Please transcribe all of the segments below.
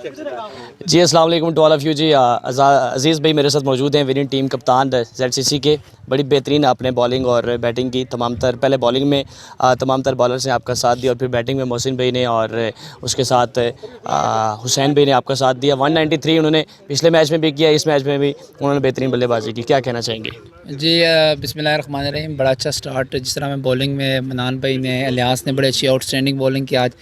जी अस्सलाम वालेकुम to all of you जी। अज़ीज़ भाई मेरे साथ मौजूद हैं, विनिंग टीम कप्तान ZCC के। बड़ी बेहतरीन आपने बॉलिंग और बैटिंग की। पहले बॉलिंग में तमाम तर बॉलर्स ने आपका साथ दिया और फिर बैटिंग में मोहसिन भाई ने और उसके साथ हुसैन भाई ने आपका साथ दिया। 193 उन्होंने पिछले मैच में भी किया, इस मैच में भी उन्होंने बेहतरीन बल्लेबाजी की। क्या कहना चाहेंगे? जी बिस्मिल्लाहिर्रहमानिर्रहीम। बड़ा अच्छा स्टार्ट जिस तरह में बॉलिंग में मनान भाई ने, इलियास ने बड़ी अच्छी आउटस्टैंडिंग बॉलिंग की। आज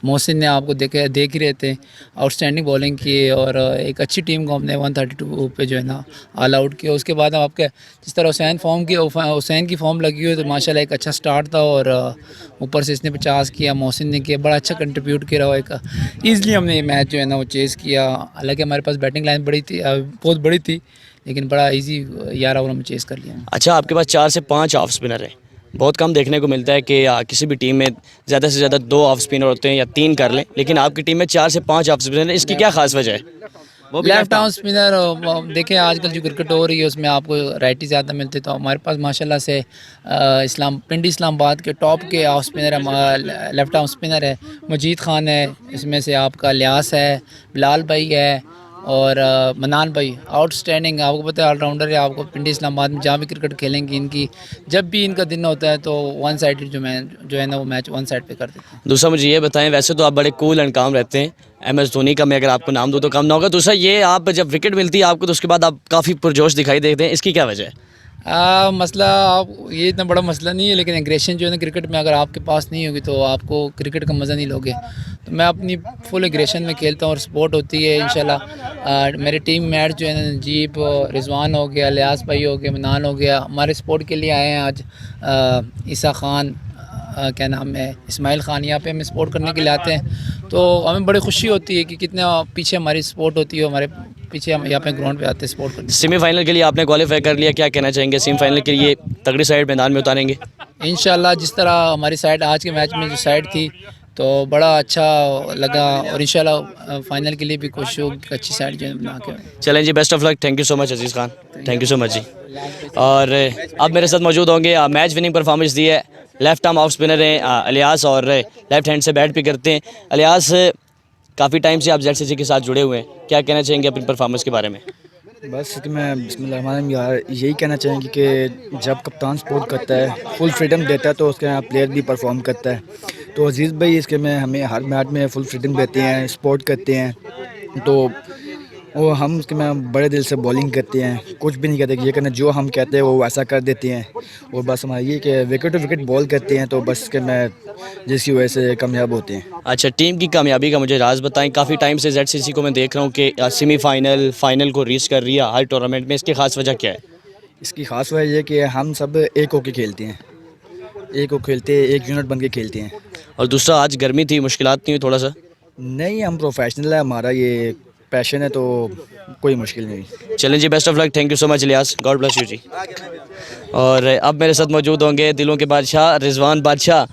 मोहसिन ने आपको देख ही रहे थे, आउटस्टैंडिंग बॉलिंग की और एक अच्छी टीम को हमने 132 पे जो है ना ऑल आउट किया। उसके बाद हम आपके जिस तरह हुसैन की फॉर्म लगी हुई तो माशाल्लाह एक अच्छा स्टार्ट था और ऊपर से इसने 50 किया, मोहसिन ने किया, बड़ा अच्छा कंट्रीब्यूट किया और एक ईज़िली हमने ये मैच जो है ना वो चेज़ किया। हालांकि हमारे पास बैटिंग लाइन बड़ी थी, बहुत बड़ी थी, लेकिन बड़ा इजी 11 ओवर में चेज़ कर लिया। अच्छा, आपके पास 4 से 5 ऑफ स्पिनर हैं। बहुत कम देखने को मिलता है कि किसी भी टीम में ज़्यादा से ज़्यादा 2 ऑफ स्पिनर होते हैं या 3 कर लें, लेकिन आपकी टीम में 4 से 5 ऑफ स्पिनर हैं। इसकी क्या खास वजह है? वो भी लेफ्ट आर्म स्पिनर देखिए, आजकल जो क्रिकेट हो रही है उसमें आपको राइटी ज़्यादा मिलते, तो हमारे पास माशाल्लाह से पिंडी इस्लामाबाद के टॉप के ऑफ स्पिनर है, लेफ्ट आर्म स्पिनर है मजीद ख़ान है, इसमें से आपका लियास है, बिलाल भाई है और मनान भाई आउटस्टैंडिंग। आपको पता है ऑलराउंडर है। आपको पिंडी इस्लामाबाद में जहाँ भी क्रिकेट खेलेंगे, इनकी जब भी इनका दिन होता है तो वन साइड जो है ना वो मैच वन साइड पे कर देते हैं। दूसरा मुझे ये बताएं, वैसे तो आप बड़े कूल एंड काम रहते हैं, MS धोनी का मैं अगर आपको नाम दूं तो कम ना होगा। दूसरा ये, आप जब विकेट मिलती है आपको तो उसके बाद आप काफ़ी पुरजोश दिखाई देते हैं, इसकी क्या वजह है? मसला आप ये इतना बड़ा मसला नहीं है, लेकिन एग्रेशन जो है ना क्रिकेट में अगर आपके पास नहीं होगी तो आपको क्रिकेट का मज़ा नहीं लोगे। तो मैं अपनी फुल एग्रेशन में खेलता हूँ और सपोर्ट होती है इंशाल्लाह। मेरे टीम मेट जो है ना नजीब, रिजवान हो गया, लियास भाई हो गया, मनान हो गया, हमारे सपोर्ट के लिए आए हैं आज। ईसा खान, क्या नाम है, इस्माइल ख़ान, यहाँ पे हमें सपोर्ट करने के लिए आते हैं। तो हमें बड़ी खुशी होती है कि कितना पीछे हमारी सपोर्ट होती है, हमारे पीछे हम यहाँ पे ग्राउंड पे आते हैं सपोर्ट करने। सेमीफाइनल के लिए आपने क्वालिफाई कर लिया, क्या कहना चाहेंगे? सेमीफाइनल के लिए तगड़ी साइड मैदान में उतारेंगे इंशाल्लाह। जिस तरह हमारी साइड आज के मैच में जो साइड थी तो बड़ा अच्छा लगा और इंशाल्लाह फाइनल के लिए भी कोशिश होगी अच्छी साइड जो है बना के। चलें जी, best of luck. Thank you so much Aziz Khan, thank you so much ji. और अब मेरे साथ मौजूद होंगे, मैच विनिंग परफॉर्मेंस दी है, लेफ्ट आर्म ऑफ स्पिनर हैं इलियास और लेफ्ट हैंड से बैट भी करते हैं। इलियास, काफ़ी टाइम से आप ZCC के साथ जुड़े हुए हैं, क्या कहना चाहेंगे अपनी परफॉर्मेंस के बारे में? बस कि मैं बिस्मिल्लाह यार यही कहना चाहेंगे कि जब कप्तान सपोर्ट करता है, फुल फ्रीडम देता है, तो उसके यहाँ प्लेयर भी परफॉर्म करता है। तो अजीज़ भाई इसके में हमें हर मैच में फुल फ्रीडम देते हैं, सपोर्ट करते हैं, तो वो हम उसके में बड़े दिल से बॉलिंग करते हैं, कुछ भी नहीं कहते कि ये करना, जो हम कहते हैं वो वैसा कर देते हैं। और बस हमारा ये कि विकेट टू विकेट बॉल करते हैं, तो बस के मैं जिसकी वजह से कामयाब होते हैं। अच्छा, टीम की कामयाबी का मुझे राज बताएं। काफ़ी टाइम से ZCC को मैं देख रहा हूँ कि सेमीफाइनल फाइनल को रीच कर रही है हर टूर्नामेंट में, इसकी खास वजह क्या है? इसकी ख़ास वजह यह कि हम सब एक होकर खेलते हैं, एक होकर खेलते हैं, एक यूनिट बन के खेलते हैं। और दूसरा, आज गर्मी थी, मुश्किलात नहीं हुई थोड़ा सा? नहीं, हम प्रोफेशनल है, हमारा ये पैशन है, तो कोई मुश्किल नहीं। चलें जी, best of luck. Thank you so much Ilyas, God bless you ji. और अब मेरे साथ मौजूद होंगे दिलों के बादशाह रिजवान बादशाह,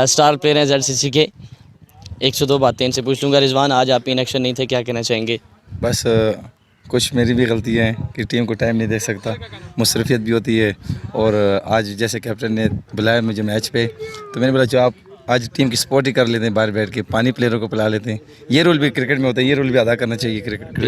स्टार प्लेयर हैं ZCC के। 102 बातें इनसे पूछ लूँगा। रिजवान, आज आप इन एक्शन नहीं थे, क्या कहना चाहेंगे? बस कुछ मेरी भी गलती है कि टीम को टाइम नहीं दे सकता, मुसरफियत भी होती है। और आज जैसे कैप्टन ने बुलाया मुझे मैच पे, तो मैंने बोला जो आप आज टीम की सपोर्ट ही कर लेते हैं, बाहर बैठ के पानी प्लेयरों को पिला लेते हैं। ये रोल भी क्रिकेट में होता है, ये रोल भी अदा करना चाहिए क्रिकेट।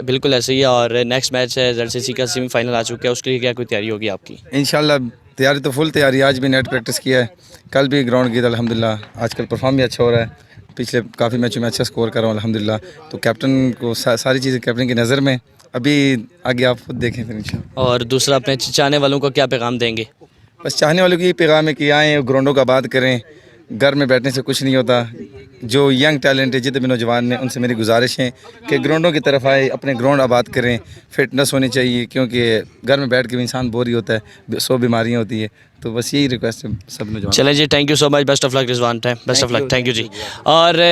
बिल्कुल ऐसे ही है। और नेक्स्ट मैच है, ZCC का सेमीफाइनल आ चुका है, उसके लिए क्या कोई तैयारी होगी आपकी? इंशाल्लाह तैयारी तो फुल तैयारी। आज भी नेट प्रैक्टिस किया है, कल भी ग्राउंड गया था अल्हम्दुलिल्लाह। आजकल परफॉर्म भी अच्छा हो रहा है, पिछले काफ़ी मैचों में अच्छा स्कोर कर रहा हूँ अल्हम्दुलिल्लाह। तो कैप्टन को सारी चीज़ें कैप्टन की नज़र में, अभी आगे आप खुद देखें फिर इंशाल्लाह। और दूसरा, अपने चाहने वालों को क्या पैगाम देंगे? बस चाहने वालों को ये पैगाम है कि आएँ, ग्राउंडों का बात करें, घर में बैठने से कुछ नहीं होता। जो यंग टैलेंट है, जितने भी नौजवान हैं, उनसे मेरी गुजारिश है कि ग्राउंडों की तरफ आए, अपने ग्राउंड आबाद करें। फिटनेस होनी चाहिए, क्योंकि घर में बैठ के भी इंसान बोर ही होता है, 100 बीमारियाँ होती है। तो बस यही रिक्वेस्ट है सब नौजवान। चलें जी, thank you so much, best of luck Rizwan, best of luck, thank you ji. और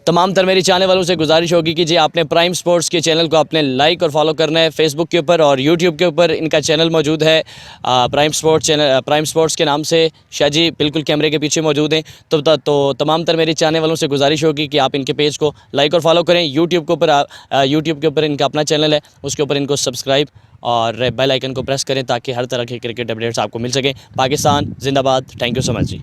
तमाम तर मेरी चाहने वालों से गुजारिश होगी कि जी आपने प्राइम स्पोर्ट्स के चैनल को आपने लाइक और फॉलो करना है। फेसबुक के ऊपर और यूट्यूब के ऊपर इनका चैनल मौजूद है, prime sports channel, prime sports के नाम से। शाह जी बिल्कुल कैमरे के पीछे मौजूद हैं। तो तमाम तर मेरी चाहने वालों से गुजारिश होगी कि आप इनके पेज को लाइक और फॉलो करें। यूट्यूब के ऊपर इनका अपना चैनल है, उसके ऊपर इनको सब्सक्राइब और बेल आइकन को प्रेस करें ताकि हर तरह के क्रिकेट अपडेट्स आपको मिल सकें। पाकिस्तान जिंदाबाद। Thank you so much ji.